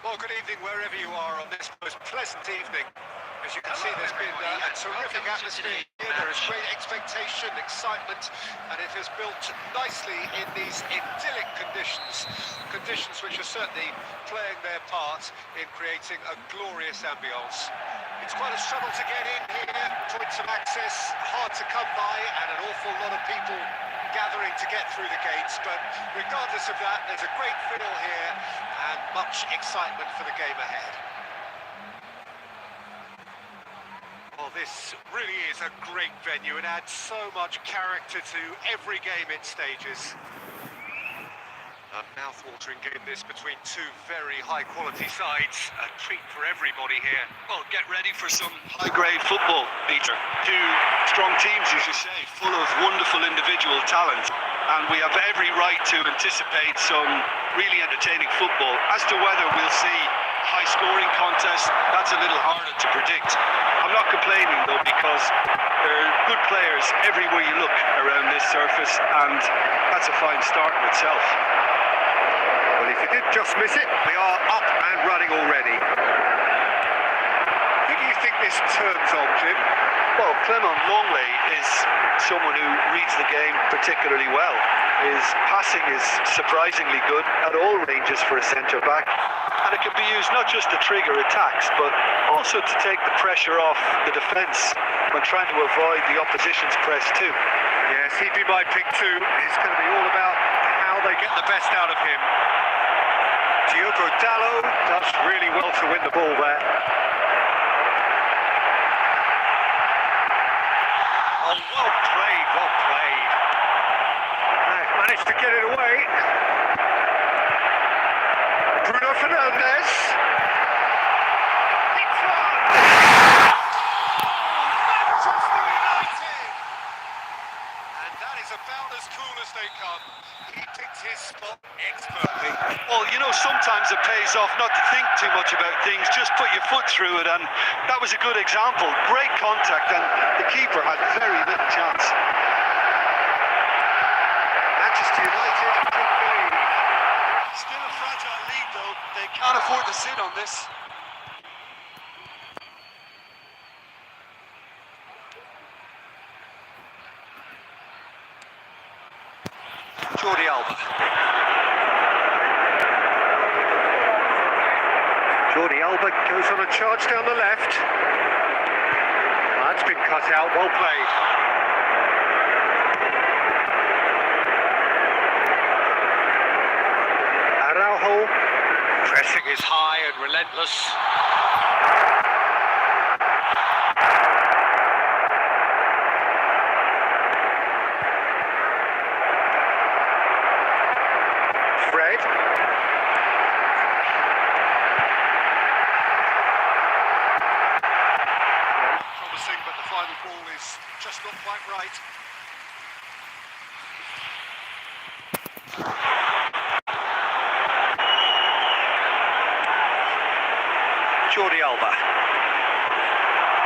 Well, good evening wherever you are on this most pleasant evening. As you can see, there's been a terrific atmosphere here. There is great expectation, excitement, and it has built nicely in these idyllic conditions. Conditions which are certainly playing their part in creating a glorious ambience. It's quite a struggle to get in here, points of access hard to come by, and an awful lot of people gathering to get through the gates, but regardless of that, there's a great feel here and much excitement for the game ahead. Well, this really is a great venue. It adds so much character to every game it stages. A mouth-watering game this between two very high-quality sides. A treat for everybody here. Well, get ready for some high-grade football, Peter. Two strong teams, as you say, full of wonderful individual talent. And we have every right to anticipate some really entertaining football. As to whether we'll see a high-scoring contest, that's a little harder to predict. I'm not complaining, though, because there are good players everywhere you look around this surface, and that's a fine start in itself. Well, if you did just miss it, we are up and running already. Who do you think this turns on, Jim? Well, Clement Longley is someone who reads the game particularly well. His passing is surprisingly good at all ranges for a centre-back. And it can be used not just to trigger attacks, but also to take the pressure off the defence when trying to avoid the opposition's press too. Yes, he'd be my pick too. It's going to be all about how they get the best out of him. Diogo Dalot does really well to win the ball there. Oh, well played, well played. Managed to get it away. Bruno Fernandes. It's on! Manchester United! And that is about as cool as they come. He picked his spot expertly. Well, you know, sometimes it pays off not to think too much about things, just put your foot through it, and that was a good example. Great contact, and the keeper had very little chance. Manchester United take the lead. Still a fragile lead, though. They can't afford to sit on this. Jordi Alba. Jordi Alba goes on a charge down the left. That's been cut out, well played. Araujo, pressing is high and relentless. Fred. Promising, but the final ball is just not quite right. Jordi Alba.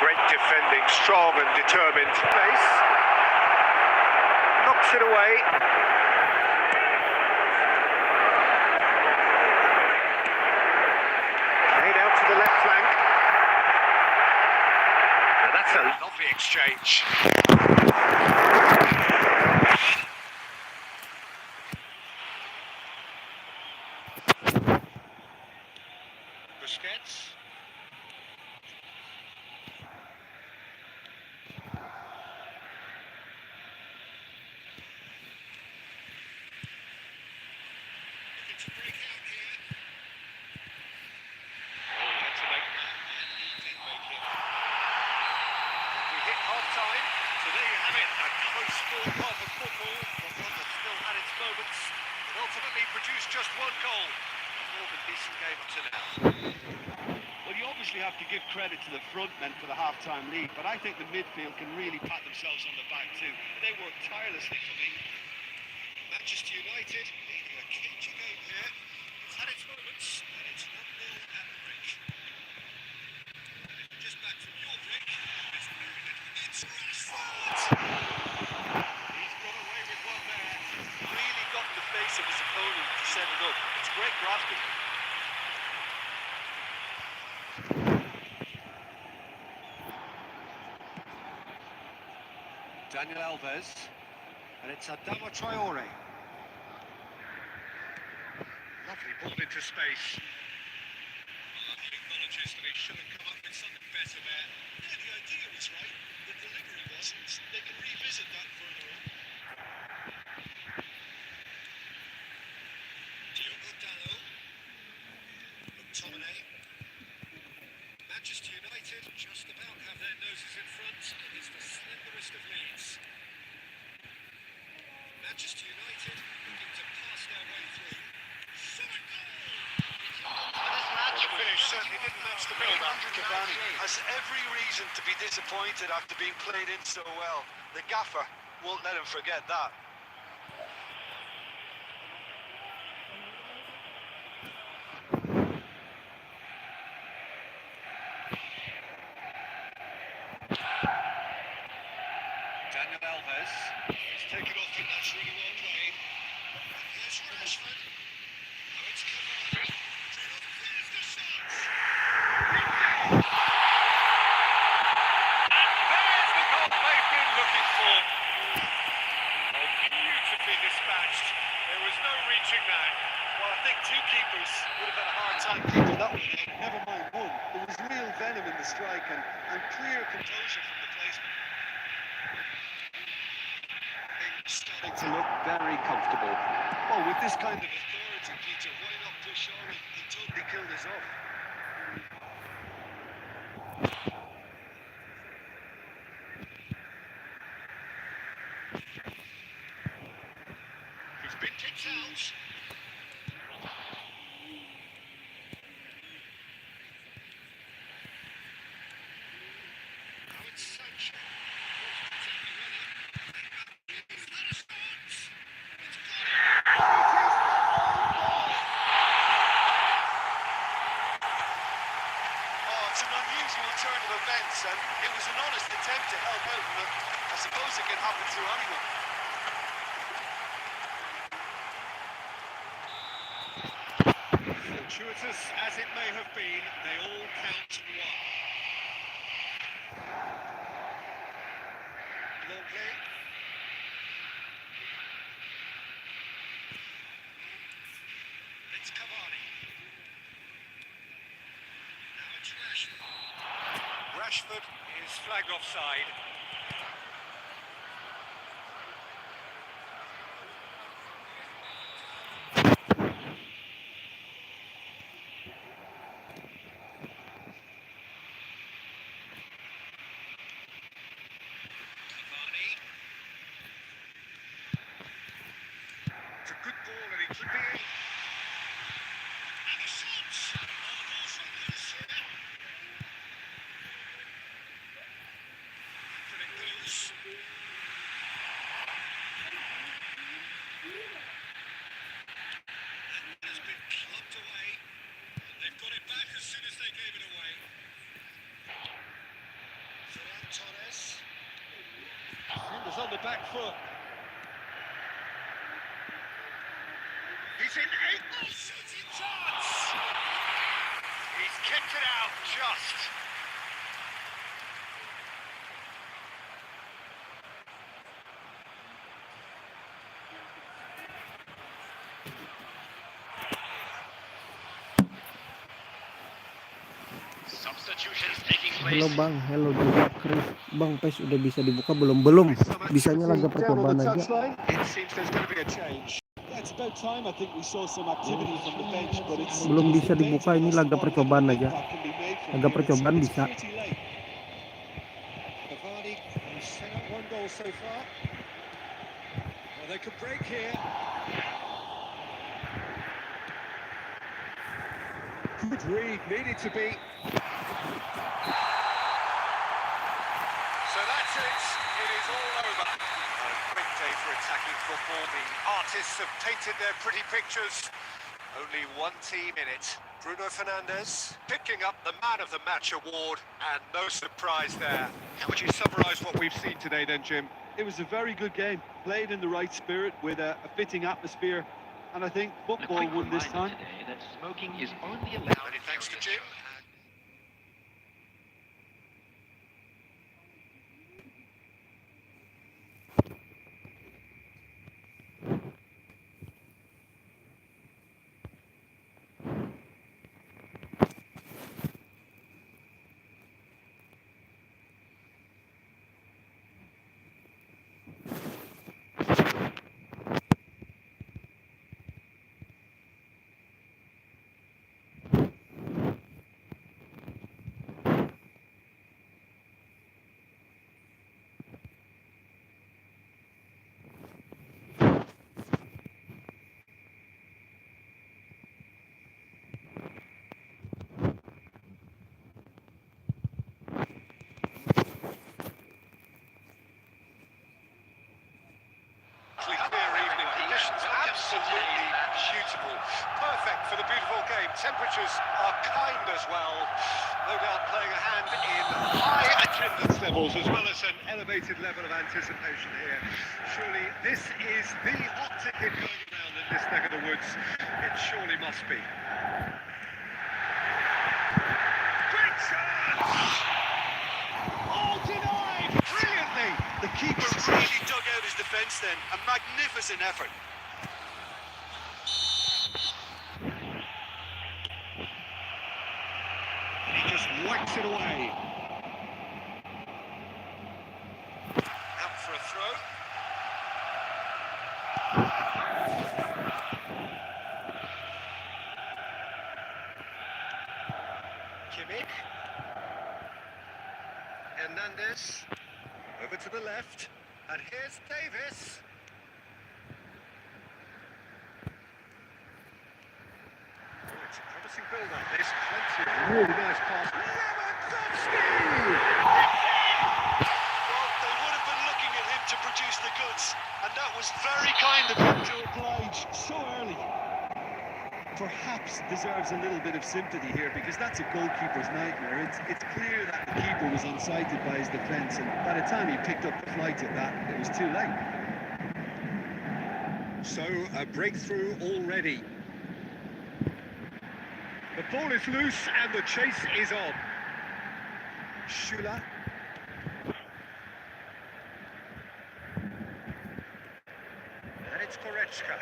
Great defending, strong and determined. Pace. Knocks it away. Played out to the left flank. And that's a lovely exchange. Busquets. Looking to break out here. Oh, he had to make that, and he did make it. And we hit half-time, so there you have it. A close-fought half of football, but one that still had its moments, but ultimately produced just one goal. A more than decent game up to now. Well, you obviously have to give credit to the front men for the half-time lead, but I think the midfield can really pat themselves on the back too. They worked tirelessly for me. Manchester United leading a cagey game here. It's had its moments, and it's 1-0 at the break. Just back from your break. It's Rashford! He's got away with one there. Really got in the face of his opponent to set it up. It's great drafting. Daniel Alves, and it's Adama Traore. Lovely ball into space. He acknowledges that he should have come up with something better there. Yeah, the idea was right, the delivery wasn't. They can revisit that further on. Diogo Dalot. McTominay. Manchester United just about have their noses in front. It is the slenderest of leads. Manchester United looking to pass their way through. Solid goal! The finish certainly didn't match the build-up. Cavani has every reason to be disappointed after being played in so well. The gaffer won't let him forget that. Daniel Alves. He's taken off and that's really well played. And here's Rashford. Now it's Cavani. There's the shot! There's the goal they've been looking for. Oh, beautifully dispatched. There was no reaching that. Well, I think two keepers would have had a hard time keeping that one in. Never mind one. There was real venom in the strike and clear composure from the placement. Starting to look very comfortable. Well, with this kind of authority, Peter, why not push on and totally kill this off? He's been kicked out. Now it's Sancho. It's an unusual turn of events, and it was an honest attempt to help out, but I suppose it can happen to anyone. Fortuitous as it may have been, they all count one. Long play. It's Cavani. Now it's Rashford. Rashford is flagged offside. Cavani. It's a good ball and he could be in. And he shoots! Oh, the ball's not loose here. But it goes. That has been clubbed away. And they've got it back as soon as they gave it away. Ferran Torres. Defenders on the back foot. He's in eight. Oh, shooting chance! He's kicked it out just. Substitutions taking place. Halo Bang, hello juga Chris. Bang, PES udah bisa dibuka belum? Belum. Bisanya laga percobaan aja. It seems there's going to be a change. It's about time. I think we saw some activity from the bench, but it's Belum bisa dibuka, ini laga percobaan aja. Laga percobaan bisa. Cavani has set up one goal so far. Well, they could break here. Good read, needed to be. So that's it. It is all over. A great day for attacking football. The artists have painted their pretty pictures. Only one team in it. Bruno Fernandes picking up the Man of the Match award, and no surprise there. How would you summarise what we've seen today then, Jim? It was a very good game, played in the right spirit with a fitting atmosphere, and I think football won this time. Today that smoking is only allowed. Many thanks to Jim. for the beautiful game. Temperatures are kind as well. No doubt playing a hand in high attendance levels as well as an elevated level of anticipation here. Surely this is the hot ticket going around in this neck of the woods. It surely must be. Great chance! Oh, denied! Brilliantly! The keeper really dug out his defence then. A magnificent effort. He just whacks it away. Out for a throw. Kimmich. Hernandez. Over to the left. And here's Davis. Oh, it's a promising build-up. There's plenty of really nice pass. Lewandowski! Well, they would have been looking at him to produce the goods, and that was very kind of him to Oblige so early. Perhaps deserves a little bit of sympathy here because that's a goalkeeper's nightmare. It's clear that the keeper was unsighted by his defence, and by the time he picked up the flight at that, it was too late. So, a breakthrough already. The ball is loose and the chase is on. Schüller. And it's Goretzka.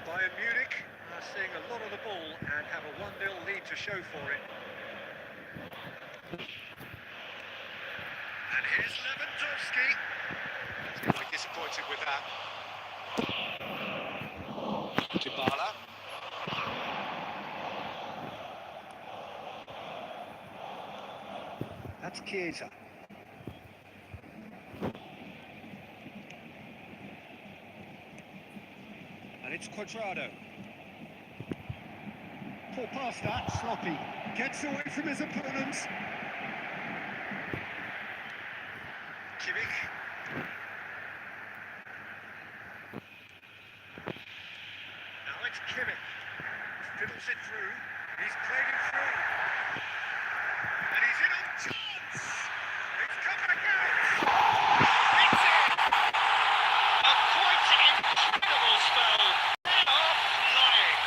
Bayern Munich are seeing a lot of the ball and have a 1-0 lead to show for it. And here's Lewandowski. He's going to be disappointed with that. Dybala. That's Chiesa. And it's Quadrado. Poor pass that, sloppy. Gets away from his opponents. Kimmich. Now it's Kimmich. Fiddles it through. He's played it through. And he's in on chance. It's come back out. It's in. A quite incredible spell. They are flying.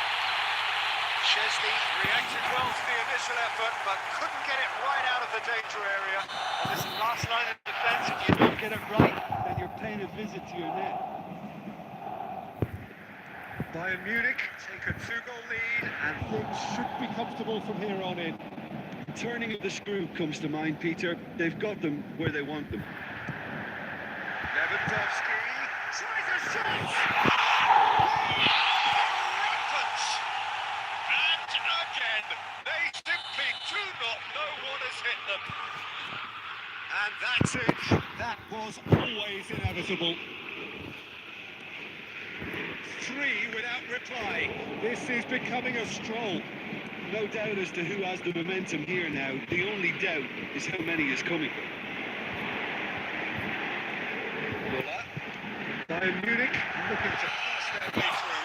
Chesney reacted well to the initial effort, but couldn't get it right out of the danger area. And this last line of defence, if you don't get it right, then you're paying a visit to your net. Bayern Munich take a 2-goal lead, and things should be comfortable from here on in. Turning of the screw comes to mind, Peter. They've got them where they want them. Lewandowski tries a shot! Rampant! And again, they simply do not know what has hit them. And that's it. That was always inevitable. 3 without reply. This is becoming a stroll. No doubt as to who has the momentum here now. The only doubt is how many is coming. Müller. Bayern Munich looking to pass their way through.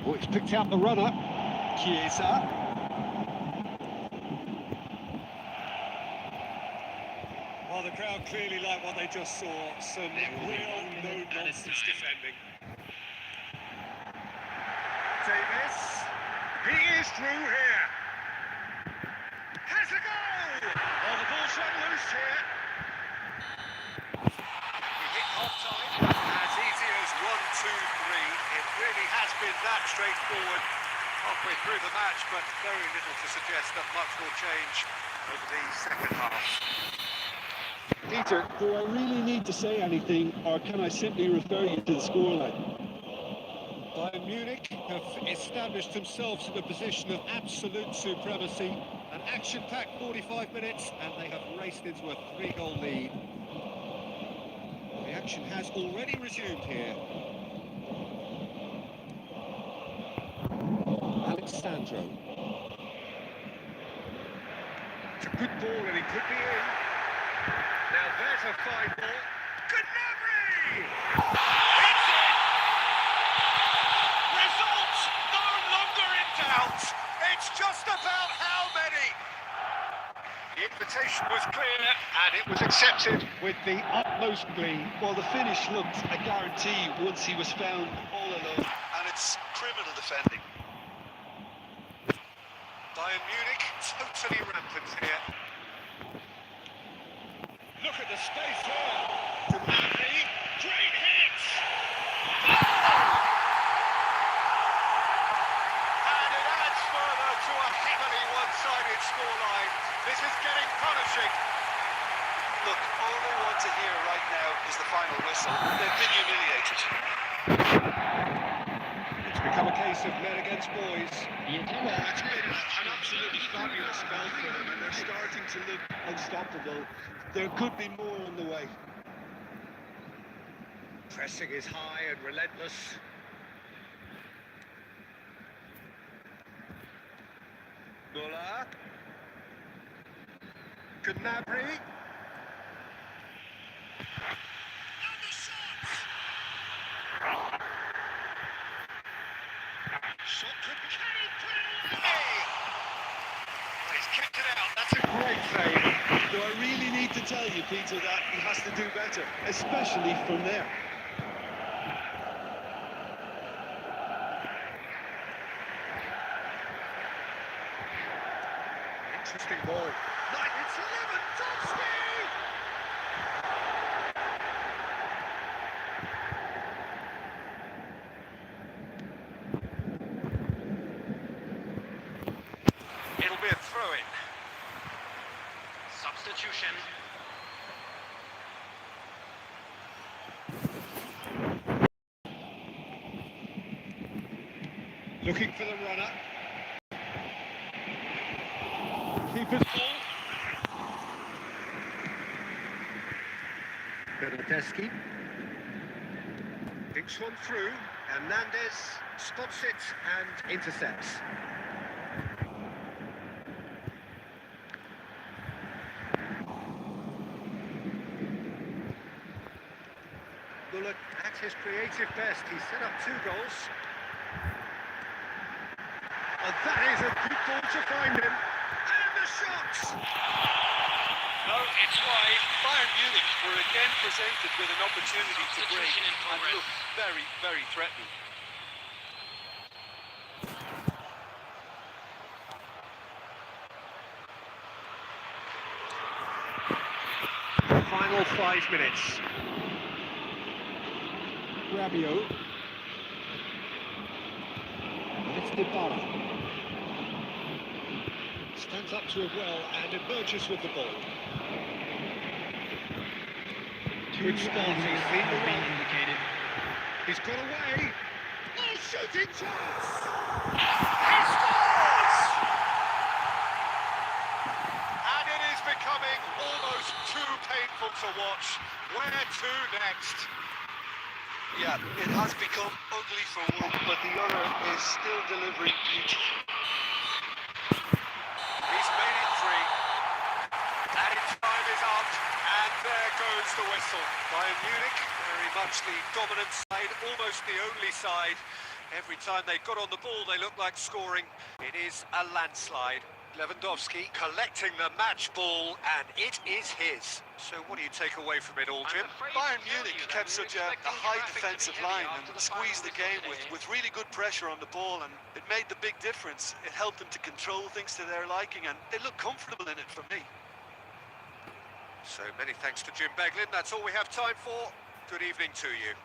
Oh, it's picked out the runner. Chiesa. Well, the crowd clearly like what they just saw. Some real no-nonsense defending. Davis. He is through here. Has a goal! Oh, the ball's run loose here. He hit half-time. As easy as 1, 2, 3. It really has been that straightforward halfway through the match, but very little to suggest that much will change over the second half. Peter, do I really need to say anything, or can I simply refer you to the scoreline? Bayern Munich have established themselves in a position of absolute supremacy. An action-packed 45 minutes, and they have raced into a 3-goal lead. The action has already resumed here. Sandro. It's a good ball and it could be in. Now there's a fine ball. KONAMI! It's in! Results no longer in doubt. It's just about how many. The invitation was clear and it was accepted. With the utmost glee. Well, the finish looked a guarantee once he was found all alone. And it's criminal defending. Bayern Munich totally rampant here. Look at the space there. KONAMI, great hit! And it adds further to a heavily one-sided scoreline. This is getting punishing. Look, all they want to hear right now is the final whistle. They've been humiliated. It's become a case of men against boys. The intended Well, it's been an absolutely fabulous spell for them, and they're starting to look unstoppable. There could be more on the way. Pressing is high and relentless. Muller. KONAMI. And the shot! Shot could can he put it away? He's kicked it out. That's a Great save. Do I really need to tell you, Peter, that he has to do better, especially from there? Interesting ball. It's Lewandowski! It'll be a throw-in. substitution. Looking for the runner. Keeper's ball. Bernardeschi. Thinks one through. Hernandez spots it and intercepts. Muller at his creative best. He set up 2 goals. And that is a good ball to find him. And the shot! No, it's wide. Bayern Munich were again presented with an opportunity to break Substitution in and progress. look very, very threatening. Final 5 minutes. Rabiot. It's Dybala. Stands up to it well and emerges with the ball. Good start, he's seen the run. Indicated. He's got away. Oh, shooting chance! He scores! And it is becoming almost too painful to watch. Where to next? Yeah, it has become ugly for one, but the other is still delivering beauty. He's made it 3. Added time is up, and there goes the whistle. Bayern Munich, very much the dominant side, almost the only side. Every time they got on the ball, they looked like scoring. It is a landslide. Lewandowski collecting the match ball, and it is his. So what do you take away from it all, Jim? Bayern Munich kept such a high defensive line and squeezed the game with really good pressure on the ball, and it made the big difference. It helped them to control things to their liking, and they looked comfortable in it for me. So many thanks to Jim Beglin. That's all we have time for. Good evening to you.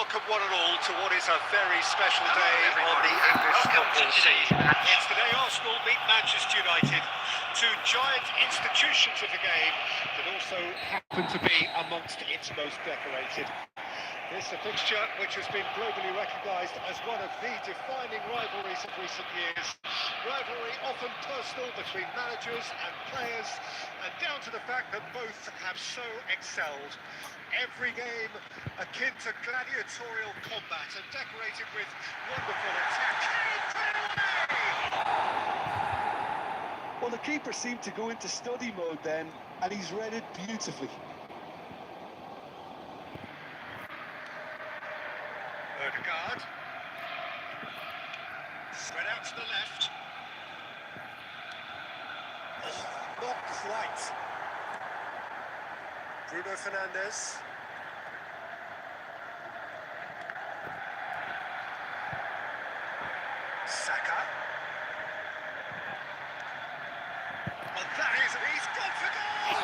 welcome one and all to what is a very special day on the English football scene. It's the day Arsenal meet Manchester United, two giant institutions of the game that also happen to be amongst its most decorated. This is a fixture which has been globally recognised as one of the defining rivalries of recent years. Rivalry often personal between managers and players, and down to the fact that both have so excelled. Every game akin to gladiatorial combat and decorated with wonderful attack. Well, the keeper seemed to go into study mode then, and he's read it beautifully. Odegaard. Spread out to the left. Oh, not quite. Bruno Fernandes. Saka. And that is, he's gone for goal!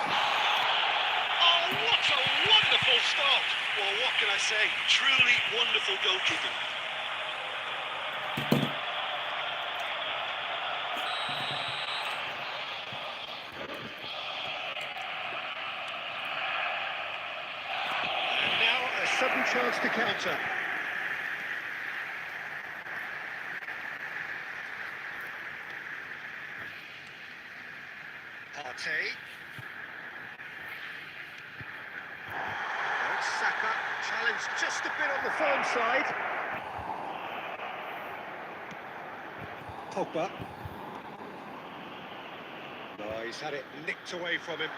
Oh, what a wonderful stop! Well, what can I say? Truly wonderful goalkeeping. And now a sudden chance to counter. Partey. Saka, challenged just a bit on the firm side. Pogba. Oh, he's had it nicked away from him.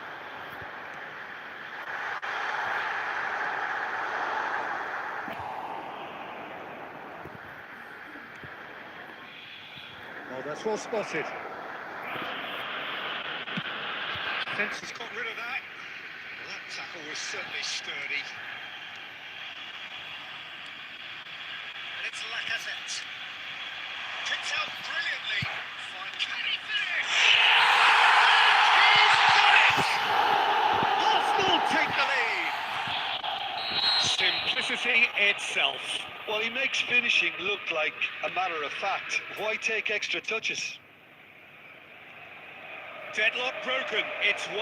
Oh, that's well spotted. Defence has got rid of that. Well, that tackle was certainly sturdy. And it's Lacazette. Kicks out brilliantly. Fine. Can he finish? He's done it! Arsenal take the lead. Simplicity itself. Well, he makes finishing look like a matter of fact. Why take extra touches? Deadlock broken. It's 1-0.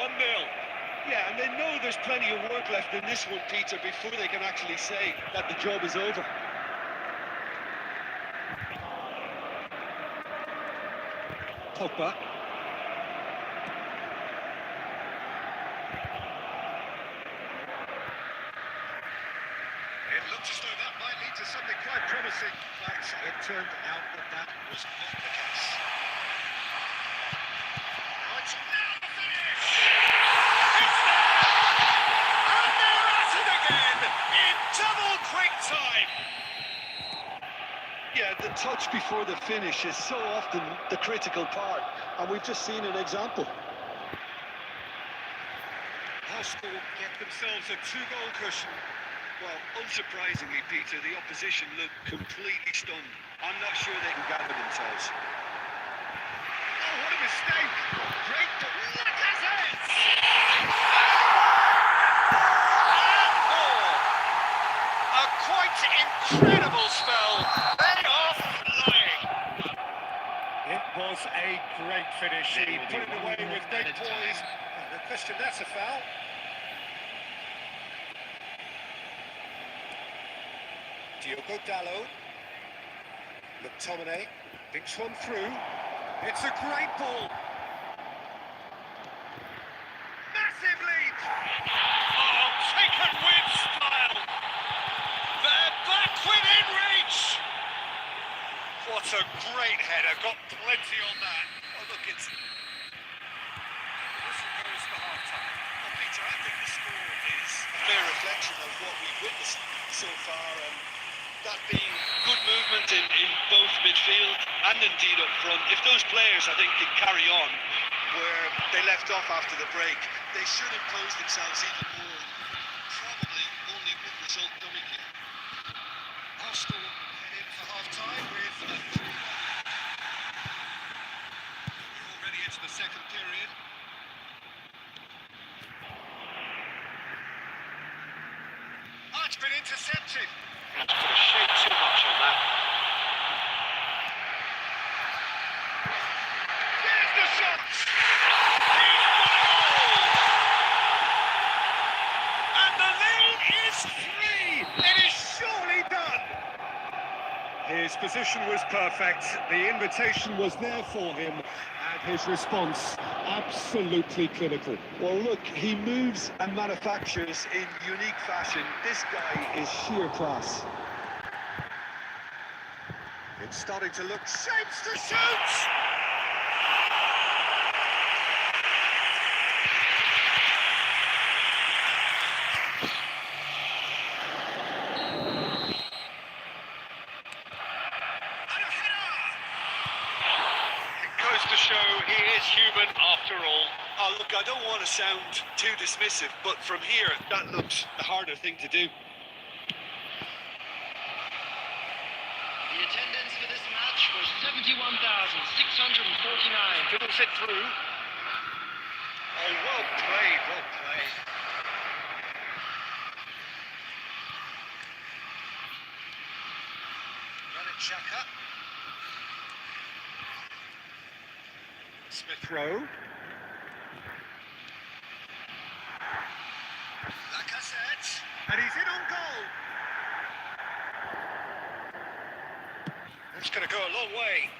Yeah, and they know there's plenty of work left in this one, Peter, before they can actually say that the job is over. Pogba. It looked as though that might lead to something quite promising, but it turned out that that was not the case. Right, now the finish! It's there! And they're at it again in double quick time! Yeah, the touch before the finish is so often the critical part, and we've just seen an example. Arsenal get themselves a two-goal cushion. Well, unsurprisingly, Peter, the opposition look completely stunned. I'm not sure they can gather themselves. Oh, what a mistake! Great Lacazette! And more! A quite incredible spell. They are flying. It was a great finish. He put it away with great poise. No question, that's a foul. Diogo Dalot. McTominay thinks one through. It's a great ball. Massive lead. Oh, taken with style. They're back within reach. What a great header. Got plenty on that. Oh, look, it's... Whistle goes for half-time. Well, Peter, I think the score is a fair reflection of what we've witnessed so far, and that being good movement in both midfield and indeed up front. If those players, I think, can carry on where they left off after the break, they should impose themselves even more. Probably only one result coming here. Arsenal head in for half-time with a 3-1 lead. We're already into the second period. Oh, it's been intercepted. It's free! It is surely done! His position was perfect, the invitation was there for him, and his response absolutely clinical. Well, look, he moves and manufactures in unique fashion. This guy is sheer class. It's starting to look shapes to shoot! Goes to show he is human after all. Oh, look, I don't want to sound too dismissive, but from here, that looks the harder thing to do. The attendance for this match was 71,649. Dribbles it through. Oh, well played, well played. Granit Xhaka. Smith Rowe. Lacazette. And he's in on goal. That's going to go a long way.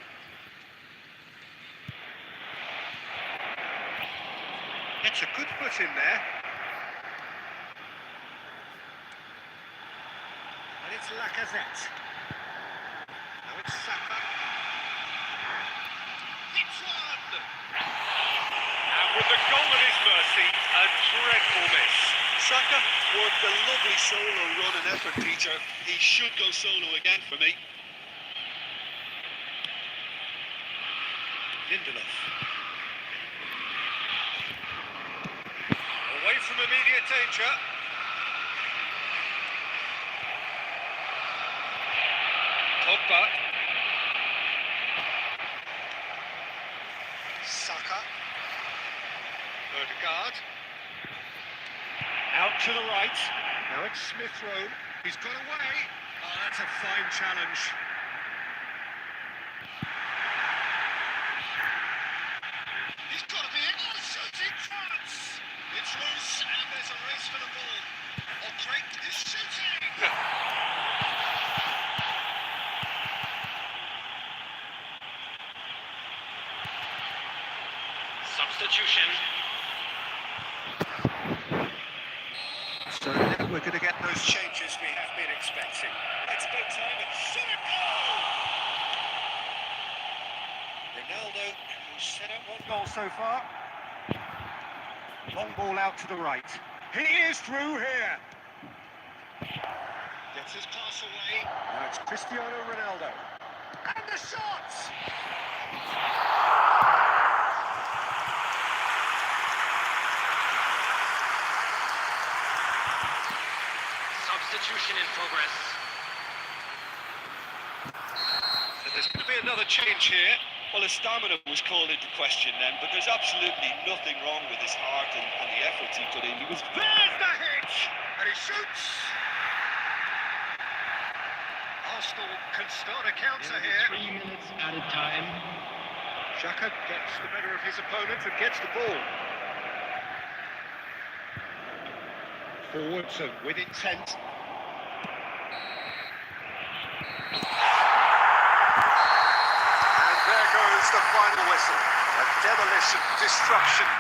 Gets a good foot in there. And it's Lacazette. Now it's Saka. It's one! And with the goal at his mercy, a dreadful miss. Saka worked a lovely solo run and effort, Peter. He should go solo again for me. Lindelof. Away from immediate danger. Pogba. Saka. Odegaard. Out to the right. Now it's Smith Rowe. He's got away. Oh, that's a fine challenge. He's got to be in. Oh, shooting chance. It's loose and there's a race for the ball. Drake is shooting. Substitution. So now we're going to get those changes we have been expecting. It's about time and shot it goal! Ronaldo, who's set up one goal so far. Long ball out to the right. He is through here. Gets his pass away. Now it's Cristiano Ronaldo. And the shot! Substitution in progress. So there's going to be another change here. Well, his stamina was called into question then, but there's absolutely nothing wrong with his heart and the efforts he put in. He was There's the hit! And he shoots! Arsenal can start a counter here. 3 minutes added time. Xhaka gets the better of his opponent and gets the ball. Forwards and with intent. And there goes the final whistle. A demolition, destruction